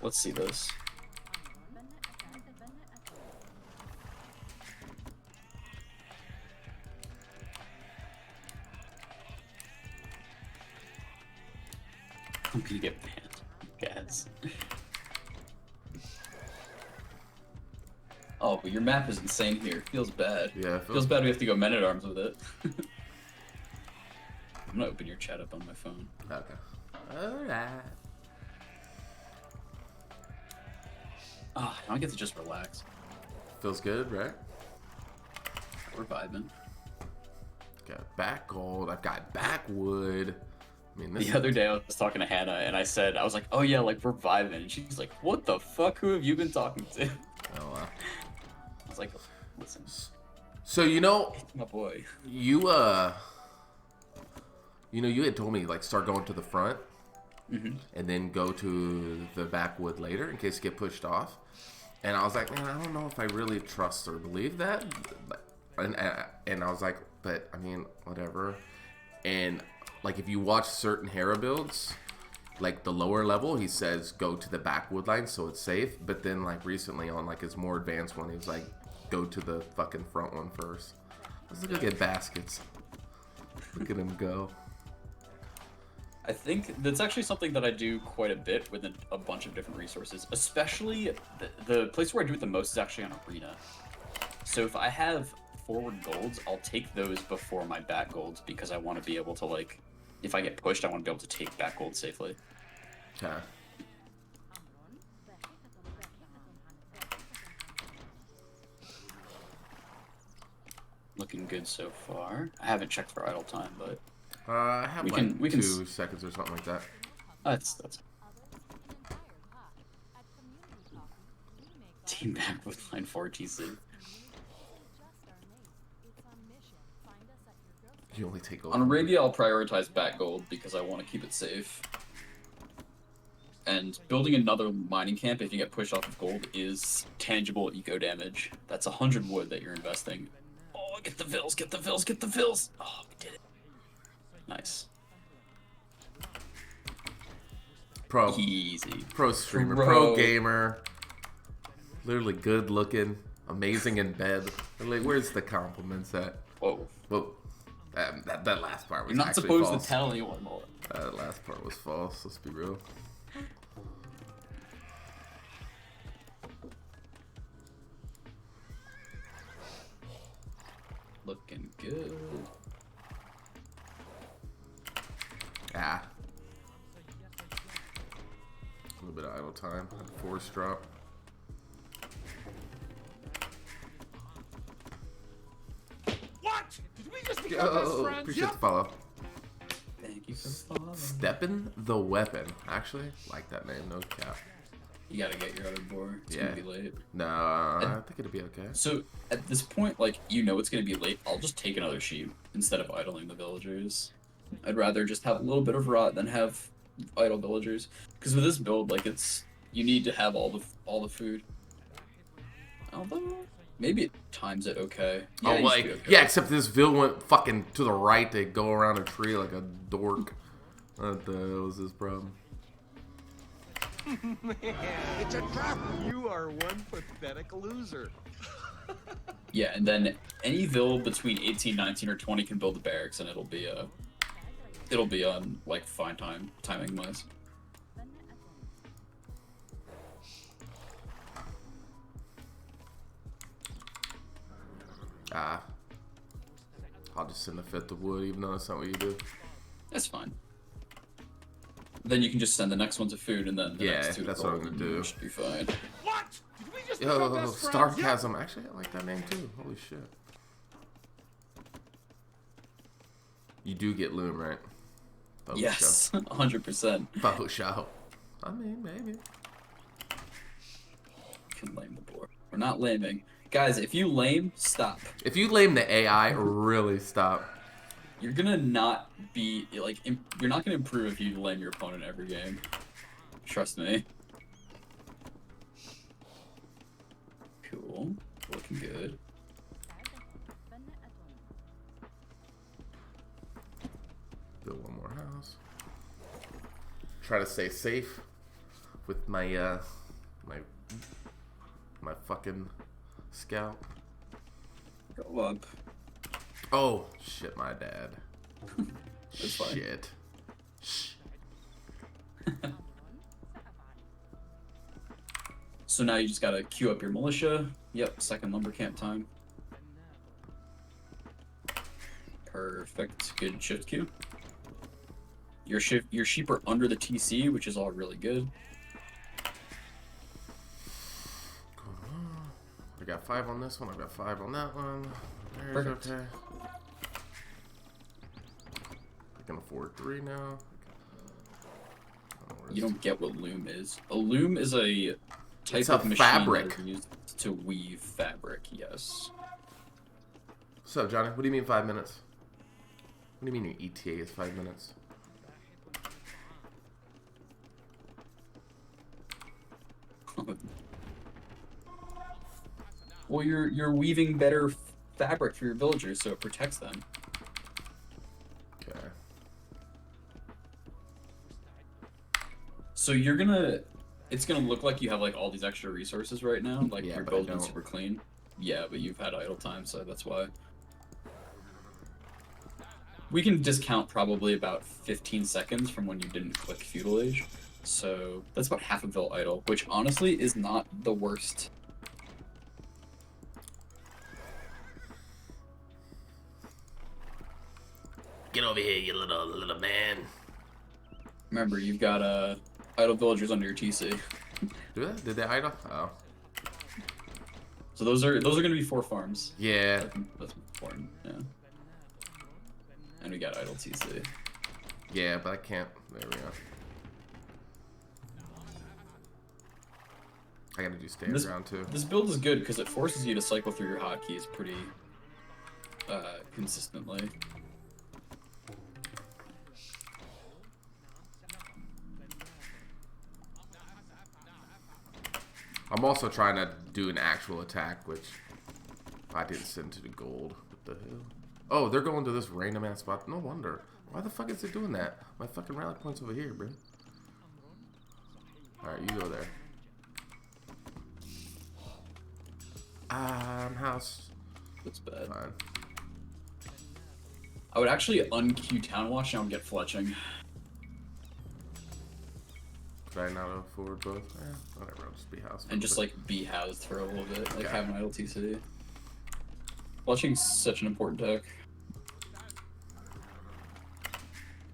Let's see this. I'm gonna get banned, guys. Oh, but your map is insane here. Feels bad. Yeah, feels bad we have to go men at arms with it. I'm gonna open your chat up on my phone. Okay. Alright. Ah, now I get to just relax. Feels good, right? We're vibing. Got back gold. I've got backwood. I mean, The other day I was talking to Hannah and I was like, oh yeah, like we're vibing. And she's like, what the fuck? Who have you been talking to? Oh, wow. I was like, listen. So, you know, It's my boy. you had told me, like, start going to the front and then go to the backwood later in case you get pushed off. And I was like, man, I don't know if I really trust or believe that. And I was like, but, I mean, whatever. And, like, if you watch certain Hera builds, like, the lower level, he says go to the backwood line so it's safe. But then, like, recently on, like, his more advanced one, he was like, go to the fucking front one first. Let's look at baskets. Look at him go. I think that's actually something that I do quite a bit with a bunch of different resources, especially the place where I do it the most is actually on Arena. So if I have forward golds, I'll take those before my back golds because I want to be able to, like, if I get pushed, I want to be able to take back gold safely. Okay. Looking good so far. I haven't checked for idle time, but I have we can 2 seconds or something like that. that's team back with line 4 TC. You only take gold. On Arabia, I'll prioritize back gold because I want to keep it safe. And building another mining camp, if you get pushed off of gold, is tangible eco damage. That's 100 wood that you're investing. Oh, get the fills, get the fills, get the fills! Oh, we did it. Nice. Pro. Easy. Pro streamer. Pro gamer. Literally good looking. Amazing in bed. Like, where's the compliments at? Whoa. Whoa. That last part was You're not actually supposed false. to tell anyone more. That last part was false. Let's be real. Looking good. Ah. A little bit of idle time. Force drop. What? Did we just become best friends? Appreciate the follow. Thank you for following. Steppin' the Weapon. Actually, like that name. No cap. You gotta get your other board. It's gonna be late. No, I think it'll be okay. So at this point, like, you know it's gonna be late. I'll just take another sheep instead of idling the villagers. I'd rather just have a little bit of rot than have idle villagers. Because with this build, like, you need to have all the food. Although maybe it times it okay. Yeah, Oh, like, okay. yeah, except this Vil went fucking to the right to go around a tree like a dork. What the hell was his problem? It's a trap. You are one pathetic loser. Yeah, and then any Vil between 18, 19, or 20 can build the barracks, and it'll be on, like, fine timing wise. Ah. I'll just send the 5th of wood, even though that's not what you do. That's fine. Then you can just send the next one to food, and then the next two to that's what I'm gold, gonna and do. you should be fine. What? Did we just become Yo, best friends? Starchasm. Actually, I like that name too. Holy shit. You do get loom, right? Faux Yes, 100%. show. Faux show. I mean, maybe. Can lame the board. We're not laming. Guys, if you lame, stop. If you lame the AI, really stop. You're gonna not be, like, you're not gonna improve if you lame your opponent every game. Trust me. Cool. Looking good. Build one more house. Try to stay safe with my my fucking scalp. Go up. Oh shit, my dad. That's fine. Shit. So now you just gotta queue up your militia. Yep, second lumber camp time. Perfect. Good shift queue. Your sheep are under the TC, which is all really good. I got 5 on this one. I got 5 on that one. There's Perfect. okay. I can afford 3 now. You don't get what loom is. A loom is a type It's of a machine fabric. that is used to weave fabric. Yes. So, Johnny, what do you mean 5 minutes? What do you mean your ETA is 5 minutes? Well, you're weaving better fabric for your villagers, so it protects them. Okay. So it's gonna look like you have like all these extra resources right now, like Yeah, your but I build's been don't. super clean. Yeah, but you've had idle time, so that's why. We can discount probably about 15 seconds from when you didn't click feudal age. So that's about half a vil idle, which honestly is not the worst. Get over here, you little man. Remember, you've got idle villagers under your TC. Did they idle? Oh. So those are gonna be 4 farms. Yeah. That's important, yeah. And we got idle TC. Yeah, but I can't. There we go. I gotta do stand ground too. This build is good because it forces you to cycle through your hotkeys pretty consistently. I'm also trying to do an actual attack, which I didn't send to the gold. What the hell? Oh, they're going to this random ass spot. No wonder. Why the fuck is it doing that? My fucking rally point's over here, bro. Alright, you go there. House. That's bad. Fine. I would actually unqueue Town Watch and I would get fletching. Could I not afford both? Whatever, I'll just be house. And just like be housed for a little bit, like Okay. have an idle TC. Fletching's such an important tech.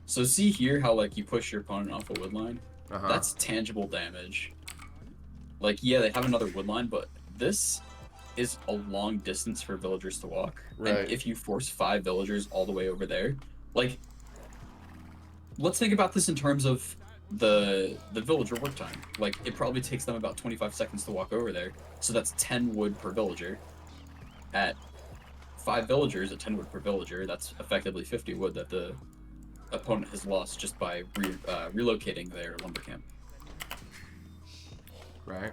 So see here how like you push your opponent off a wood line? That's tangible damage. Like yeah, they have another wood line, but this is a long distance for villagers to walk. Right. And if you force 5 villagers all the way over there, like let's think about this in terms of the villager work time. Like it probably takes them about 25 seconds to walk over there. So that's 10 wood per villager. At 5 villagers at 10 wood per villager, that's effectively 50 wood that the opponent has lost just by relocating their lumber camp. Right.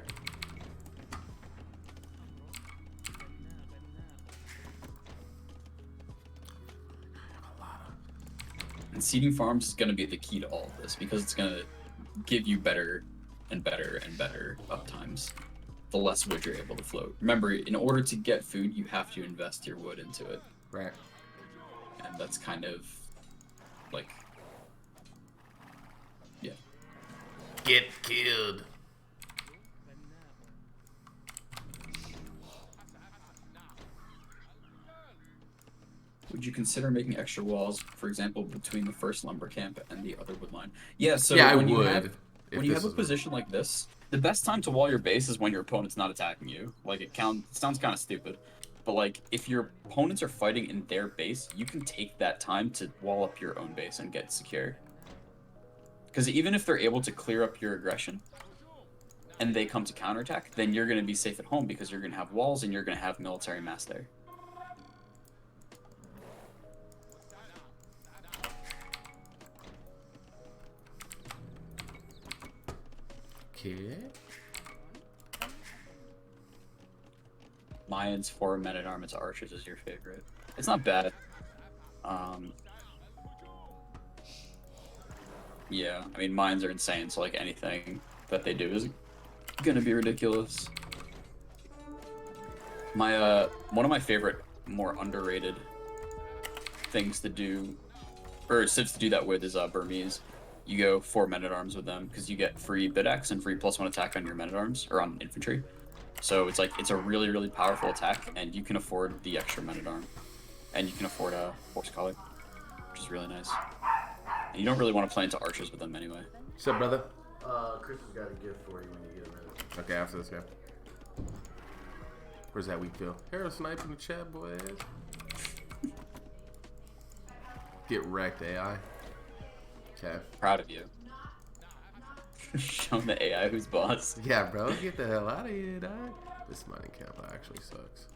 And seeding farms is going to be the key to all of this because it's going to give you better and better and better uptimes the less wood you're able to float. Remember, in order to get food, you have to invest your wood into it. Right. And that's kind of like, yeah. Get killed. Would you consider making extra walls, for example, between the first lumber camp and the other wood line? Yeah, so Yeah, I when you would. have, when you have a position like this, the best time to wall your base is when your opponent's not attacking you. Like, it sounds kind of stupid, but like, if your opponents are fighting in their base, you can take that time to wall up your own base and get secure. Because even if they're able to clear up your aggression, and they come to counterattack, then you're going to be safe at home because you're going to have walls and you're going to have military mass there. Okay. Mayans, 4 men-at-arms, archers is your favorite. It's not bad. Yeah, I mean, mines are insane, so like anything that they do is gonna be ridiculous. My one of my favorite, more underrated things to do, or civs to do that with, is Burmese. You go 4 men-at-arms with them because you get free bid-axe and free +1 attack on your men-at-arms or on infantry. So it's like it's a really, really powerful attack, and you can afford the extra men-at-arm, and you can afford a horse collar, which is really nice. And you don't really want to play into archers with them anyway. What's up, brother? Chris has got a gift for you when you get a minute. Okay, after this guy. Where's that weak kill? Hero snipe in the chat, boys. Get wrecked, AI. Okay. Proud of you. Show the AI who's boss. Yeah, bro, get the hell out of here, dog. This mining camp actually sucks.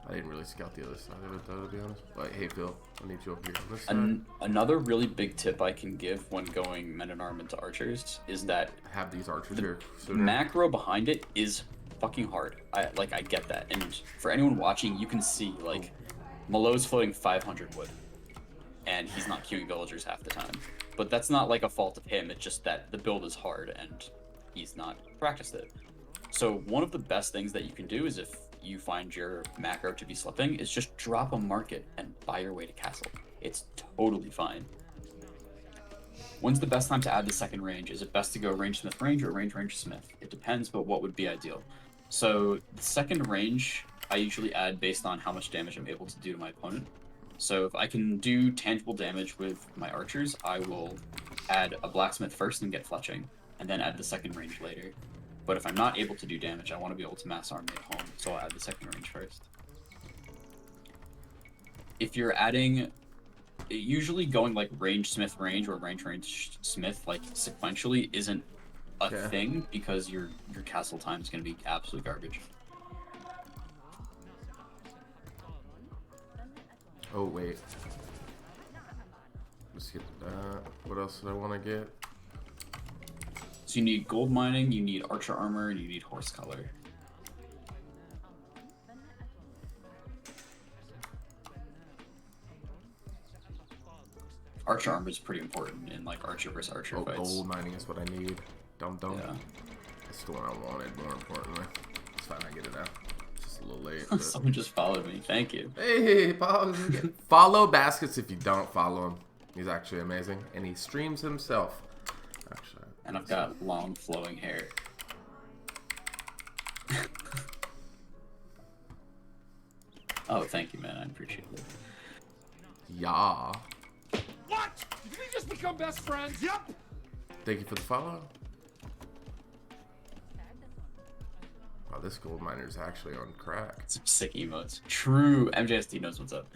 I didn't really scout the other side of it, though, to be honest. But hey, Phil, I need you over here on this side. Another really big tip I can give when going men-at-arm into archers is that Have these archers the here sooner. macro behind it is fucking hard. I get that. And for anyone watching, you can see, like, Malo's floating 500 wood. And he's not queuing villagers half the time. But that's not like a fault of him, it's just that the build is hard and he's not practiced it. So one of the best things that you can do is, if you find your macro to be slipping, is just drop a market and buy your way to castle. It's totally fine. When's the best time to add the second range? Is it best to go range smith range or range smith? It depends, but what would be ideal? So the second range I usually add based on how much damage I'm able to do to my opponent. So if I can do tangible damage with my archers, I will add a blacksmith first and get fletching, and then add the second range later. But if I'm not able to do damage, I want to be able to mass army at home, so I'll add the second range first. If you're adding, usually going like range smith range or range smith like sequentially isn't a thing, because your castle time is going to be absolute garbage. Oh, wait. Let's get that. What else did I want to get? So you need gold mining, you need archer armor, and you need horse color. Archer armor is pretty important in like archer versus archer fights. Gold mining is what I need. Dum. Yeah. That's the one I wanted, more importantly. It's fine, I get it now. Just a little late. But... Someone just followed me. Thank you. Hey, follow Baskets if you don't follow him. He's actually amazing, and he streams himself. Actually. And I've got long flowing hair. Oh, thank you, man. I appreciate it. Yeah. What? Did we just become best friends? Yep. Thank you for the follow. Wow, this gold miner is actually on crack. Some sick emotes. True. MJSD knows what's up.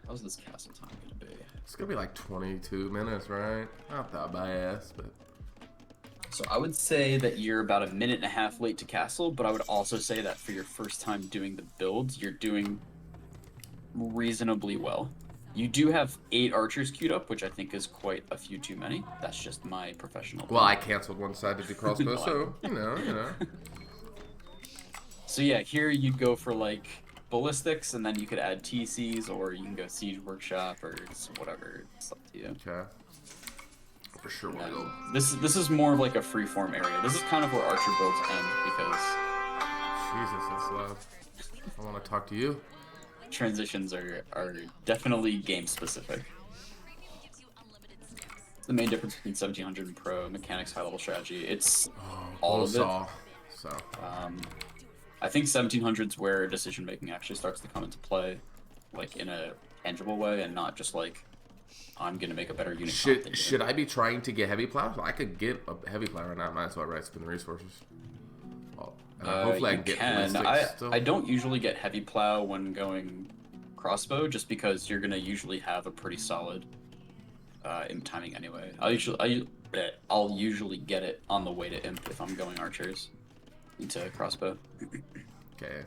How's this castle time gonna be? It's gonna be like 22 minutes, right? Not that bad, but... So I would say that you're about a minute and a half late to castle, but I would also say that for your first time doing the builds, you're doing reasonably well. You do have 8 archers queued up, which I think is quite a few too many. That's just my professional Well, I canceled one side to do crossbow, No, so, you know. So yeah, here you'd go for like ballistics, and then you could add TCs, or you can go siege workshop, or whatever. It's up to you. Okay. For sure we'll go. This is more of like a free-form area. This is kind of where archer builds end, because Jesus, that's loud. I want to talk to you. transitions are definitely game specific. The main difference between 1700 and pro, mechanics, high level strategy, it's all of it. So. I think 1700's where decision making actually starts to come into play, like in a tangible way, and not just like I'm gonna make a better unit. Should I be trying to get heavy plow? I could get a heavy plow right now. Might as well right spin the resources. Well, hopefully I can get ballistics still. I don't usually get heavy plow when going crossbow, just because you're gonna usually have a pretty solid imp timing anyway. I'll usually get it on the way to imp if I'm going archers into crossbow. Okay.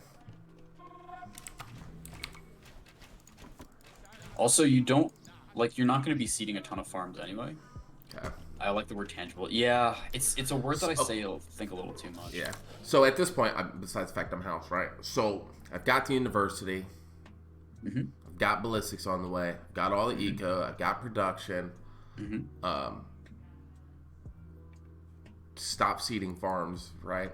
Also, you don't, like, you're not going to be seeding a ton of farms anyway. Okay. I like the word tangible. Yeah, it's a word that I So- think a little too much. Yeah. So at this point, besides the fact I'm house, right? So I've got the university. Mm-hmm. I've got ballistics on the way. I've got all the eco. I've got production. Stop seeding farms, right?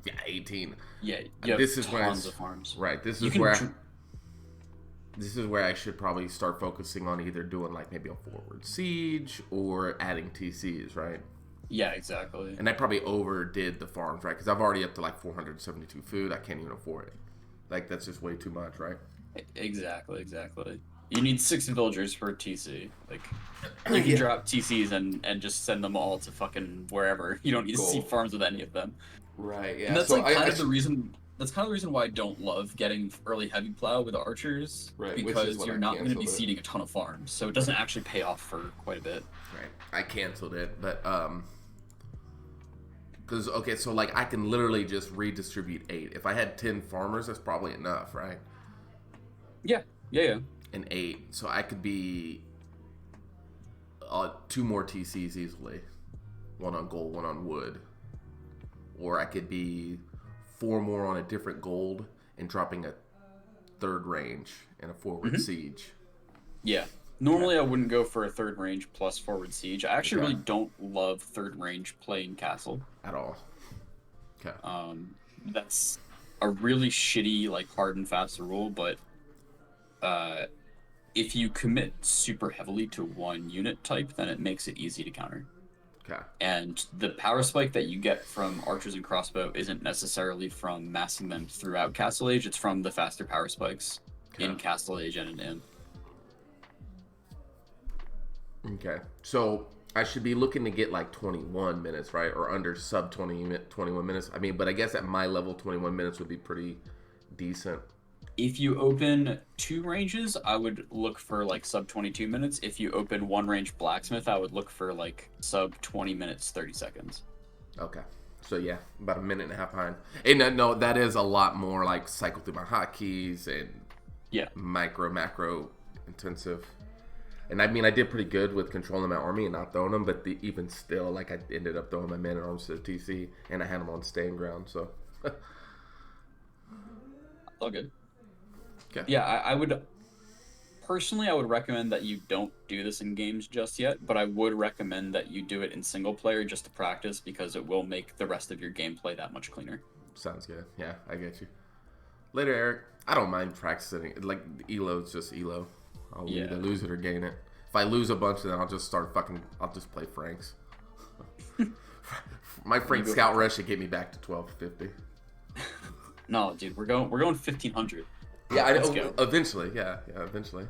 Yeah, 18. Yeah, This is where tons of farms. Right. This You is can where. dr- This is where I should probably start focusing on either doing like maybe a forward siege or adding TCs, right? Yeah, exactly. And I probably overdid the farms, right? Because I've already up to like 472 food. I can't even afford it. Like, that's just way too much, right? Exactly. You need 6 villagers per TC. Like, you can drop TCs and just send them all to fucking wherever. You don't need to see Cool. farms with any of them. Right, yeah. And that's So like kind I of the reason. That's kind of the reason why I don't love getting early heavy plow with archers, Right, which is because what you're I not going to be canceled it. seeding a ton of farms, so it doesn't actually pay off for quite a bit. Right. I canceled it, but because okay, so like I can literally just redistribute 8. If I had 10 farmers, that's probably enough, right? Yeah. And 8, so I could be 2 more TCs easily, 1 on gold, 1 on wood, or I could be 4 more on a different gold and dropping a 3rd range and a forward siege. Yeah. Normally, I wouldn't go for a 3rd range plus forward siege. I actually Okay. really don't love 3rd range playing castle. At all. Okay. That's a really shitty, like, hard and fast rule, but if you commit super heavily to one unit type, then it makes it easy to counter. Okay. And the power spike that you get from archers and crossbow isn't necessarily from massing them throughout Castle Age, it's from the faster power spikes in Castle Age and in Imp. Okay. So I should be looking to get like 21 minutes, right? Or under sub 21 minutes. I mean, but I guess at my level, 21 minutes would be pretty decent. If you open 2 ranges, I would look for like sub 22 minutes. If you open 1 range blacksmith, I would look for like sub 20 minutes, 30 seconds. Okay. So yeah, about a minute and a half behind. And no, that is a lot more like cycle through my hotkeys and Yeah. macro intensive. And I mean, I did pretty good with controlling my army and not throwing them, but even still, like I ended up throwing my man at arms to the TC, and I had them on stand ground. So All good. okay. Yeah, I would personally, I would recommend that you don't do this in games just yet, but I would recommend that you do it in single player just to practice, because it will make the rest of your gameplay that much cleaner. Sounds good. Yeah, I get you. Later, Eric. I don't mind practicing. Like, Elo's just Elo. I'll either lose it or gain it. If I lose a bunch, then I'll just I'll just play Franks. My Frank Scout Rush should get me back to 1250. No, dude, we're going 1500. Yeah, Let's go. eventually. Yeah, eventually.